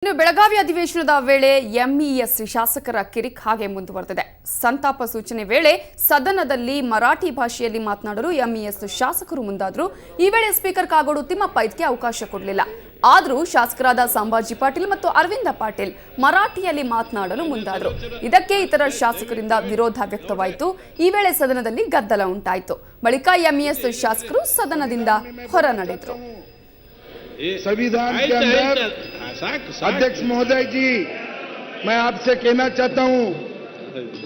ಇನ್ನು ಬೆಳಗಾವಿ ಅಧಿವೇಶನದ ವೇಳೆ ಎಂಇಎಸ್ ಶಾಸಕರ ಕಿರಿಕ್ ಹಾಗೆ ಮುಂದುವರೆದಿದೆ. ಸಂತಾಪ ಸೂಚನೆ ವೇಳೆ ಸದನದಲ್ಲಿ ಮರಾಠಿ ಭಾಷೆಯಲ್ಲಿ ಮಾತನಾಡಲು ಎಂಇಎಸ್ ಶಾಸಕರು ಮುಂದಾದರು. ಈ ವೇಳೆ ಸ್ಪೀಕರ್ ಕಾಗೋಡು ತಿಮ್ಮಪ್ಪ ಇದಕ್ಕೆ ಅವಕಾಶ ಕೊಡಲಿಲ್ಲ. ಆದರೂ ಶಾಸಕರಾದ ಸಂಭಾಜಿ ಪಾಟೀಲ್ ಮತ್ತು ಅರವಿಂದ ಪಾಟೀಲ್ ಮರಾಠಿಯಲ್ಲಿ ಮಾತನಾಡಲು ಮುಂದಾದರು. ಇದಕ್ಕೆ ಇತರ ಶಾಸಕರಿಂದ ವಿರೋಧ ವ್ಯಕ್ತವಾಯಿತು. ಈ ವೇಳೆ ಸದನದಲ್ಲಿ ಗದ್ದಲ ಉಂಟಾಯಿತು. ಬಳಿಕ ಎಂಇಎಸ್ ಶಾಸಕರು ಸದನದಿಂದ ಹೊರ ನಡೆದರು. संविधान के अंदर अध्यक्ष महोदय जी, मैं आपसे कहना चाहता हूं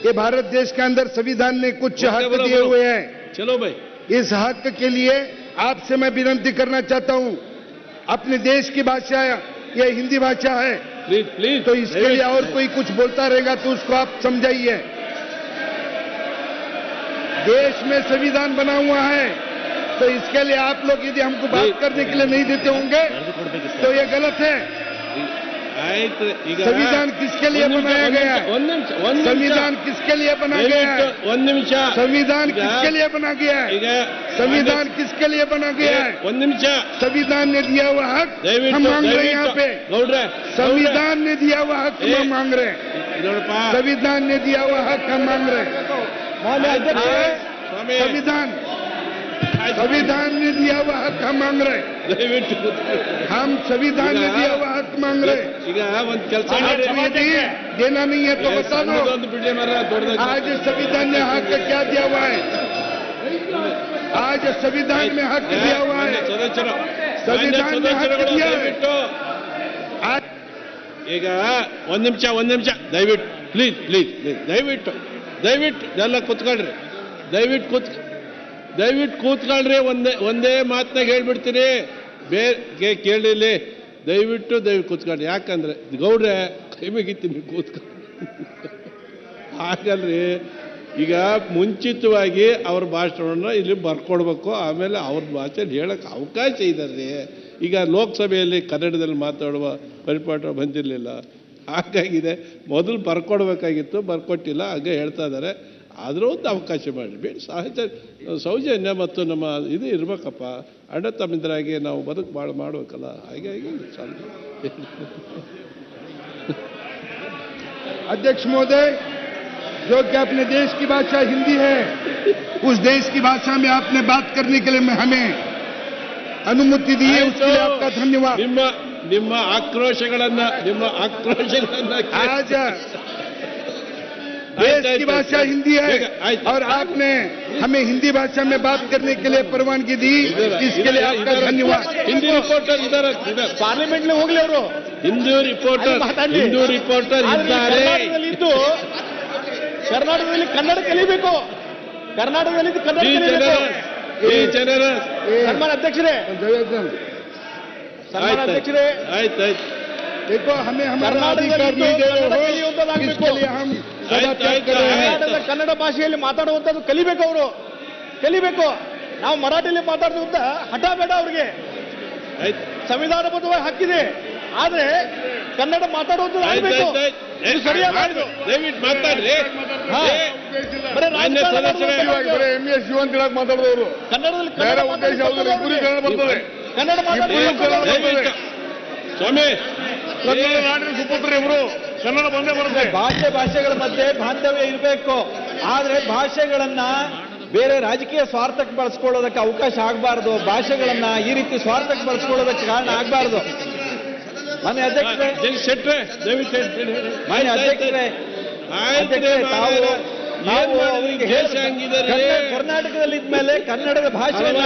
कि भारत देश के अंदर संविधान ने कुछ हक दिए हुए हैं. चलो भाई, इस हक के लिए आपसे मैं विनती करना चाहता हूं, अपने देश की भाषा यह हिंदी भाषा है. प्लीज प्लीज, तो इसके लिए और कोई कुछ बोलता रहेगा तो उसको आप समझाइए. देश में संविधान बना हुआ है, तो इसके लिए आप लोग यदि हमको बात करने के लिए नहीं देते होंगे तो ये गलत है. संविधान किसके लिए बनाया गया है? संविधान किसके लिए बना गया है? संविधान किसके लिए बना गया है? संविधान किसके लिए बना गया है? संविधान ने दिया हुआ हक हम मांग रहे हैं. यहाँ पे संविधान ने दिया हुआ हक हम मांग रहे हैं. संविधान ने दिया हुआ हक हम मांग रहे हैं. संविधान ने दिया हुआ हक हम मांग रहे हैं. हम संविधान ने दिया हुआ हक मांग रहे हैं. देना नहीं है तो बता दो. आज संविधान ने हक क्या दिया हुआ है? आज संविधान में हक दिया हुआ है. संविधान ने हक दिया है. ಈಗ ಒಂದ್ ನಿಮಿಷ ದಯವಿಟ್ಟು ಪ್ಲೀಸ್ ಪ್ಲೀಸ್ ಪ್ಲೀಸ್ ದಯವಿಟ್ಟು ಎಲ್ಲ ಕೂತ್ಕೊಳ್ರಿ. ದಯವಿಟ್ಟು ಕೂತ್ಕೊಳ್ರಿ. ಒಂದೇ ಮಾತನಾಗ ಹೇಳ್ಬಿಡ್ತೀನಿ, ಬೇರೆ ಕೇಳಿಲಿ. ದಯವಿಟ್ಟು ಕೂತ್ಕೊಳ್ರಿ. ಯಾಕಂದ್ರೆ ಗೌಡ್ರೆ ಕೈ ಮುಗಿತೀನಿ, ಕೂತ್ಕೊಂಡು ಹಾಗಲ್ರಿ. ಈಗ ಮುಂಚಿತವಾಗಿ ಅವ್ರ ಭಾಷಣವನ್ನು ಇಲ್ಲಿ ಬರ್ಕೊಡ್ಬೇಕು, ಆಮೇಲೆ ಅವ್ರ ಭಾಷೆಯಲ್ಲಿ ಹೇಳಕ್ಕೆ ಅವಕಾಶ ಇದ್ದಾರೆ. ಈಗ ಲೋಕಸಭೆಯಲ್ಲಿ ಕನ್ನಡದಲ್ಲಿ ಮಾತಾಡುವ ಪರಿಪಾಠ ಬಂದಿರಲಿಲ್ಲ, ಹಾಗಾಗಿದೆ. ಮೊದಲು ಬರ್ಕೊಡ್ಬೇಕಾಗಿತ್ತು, ಬರ್ಕೊಟ್ಟಿಲ್ಲ, ಹಾಗೆ ಹೇಳ್ತಾ ಇದ್ದಾರೆ. ಆದರೂ ಒಂದು ಅವಕಾಶ ಮಾಡಿ ಬೇಡ. ಸೌಜನ್ಯ ಮತ್ತು ನಮ್ಮ ಇದು ಇರ್ಬೇಕಪ್ಪ, ಅಣ್ಣ ತಮ್ಮಿಂದರಾಗಿ ನಾವು ಬದುಕು ಮಾಡಬೇಕಲ್ಲ. ಹಾಗಾಗಿ अध्यक्ष महोदय, जो कि अपने देश की भाषा हिंदी है, उस देश की भाषा में आपने बात करने के लिए हमें अनुमति दी है, उसके लिए आपका धन्यवाद. ನಿಮ್ಮ ಆಕ್ರೋಶಗಳನ್ನ आज देश की भाषा हिंदी है और आपने हमें हिंदी भाषा में बात करने के लिए परवानगी दी, इसके लिए आपका धन्यवाद. ಹಿಂದಿ ರಿಪೋರ್ಟರ್ ಇದ್ದಾರೆ, ಪಾರ್ಲಿಮೆಂಟ್ ಹೋಗ್ಲಿ ಅವರು. ಹಿಂದೂ ರಿಪೋರ್ಟರ್ ಇದ್ದಾರೆ. ಕರ್ನಾಟಕದಲ್ಲಿ ಕನ್ನಡ ಕಲಿಬೇಕು. ಕರ್ನಾಟಕದಲ್ಲಿ ಕನ್ನಡ ಕಲಿಬೇಕು. ಸನ್ಮಾನ್ಯ ಅಧ್ಯಕ್ಷರೇ, ಆಯ್ತು. देखो, हमें हमारा अधिकार नहीं दे रहे हो, इसके लिए हम ಕರ್ನಾಟಕದ ಕನ್ನಡ ಭಾಷೆಯಲ್ಲಿ ಮಾತಾಡುವಂಥದ್ದು ಕಲಿಬೇಕು. ಅವರು ಕಲಿಬೇಕು. ನಾವು ಮರಾಠಿಯಲ್ಲಿ ಮಾತಾಡುವಂತ ಹಠ ಬೇಡ ಅವ್ರಿಗೆ. ಸಂವಿಧಾನಬದ್ಧವಾಗಿ ಹಕ್ಕಿದೆ, ಆದ್ರೆ ಕನ್ನಡ ಮಾತಾಡುವಂಥದ್ದು ಆಗಬೇಕು. ದಯವಿಟ್ಟು ಮಾತಾಡ್ರಿ. ಎಂಎಸ್ ಜೀವಂತರಾಗಿ ಮಾತಾಡಿದವರು ಕನ್ನಡದಲ್ಲಿ ಕನ್ನಡ ಮಾತಾಡಿ ಸ್ವಾಮಿ, ಕನ್ನಡ ನಾಡಿನ ಸುಪುತ್ರ ಇವರು. ಕನ್ನಡ ಬಂದೇ ಬರುತ್ತೆ. ಭಾಷೆಗಳ ಮಧ್ಯೆ ಬಾಂಧವ್ಯ ಇರಬೇಕು, ಆದ್ರೆ ಭಾಷೆಗಳನ್ನ ಬೇರೆ ರಾಜಕೀಯ ಸ್ವಾರ್ಥಕ್ಕೆ ಬಳಸ್ಕೊಳ್ಳೋದಕ್ಕೆ ಅವಕಾಶ ಆಗಬಾರ್ದು. ಭಾಷೆಗಳನ್ನ ಈ ರೀತಿ ಸ್ವಾರ್ಥಕ್ಕೆ ಬಳಸ್ಕೊಳ್ಳೋದಕ್ಕೆ ಕಾರಣ ಆಗಬಾರ್ದು. ಮಾನ್ಯ ಅಧ್ಯಕ್ಷರೇ, ನಾವು ಅವರಿಗೆ ಕರ್ನಾಟಕದಲ್ಲಿ ಇದ್ಮೇಲೆ ಕನ್ನಡದ ಭಾಷೆಯನ್ನು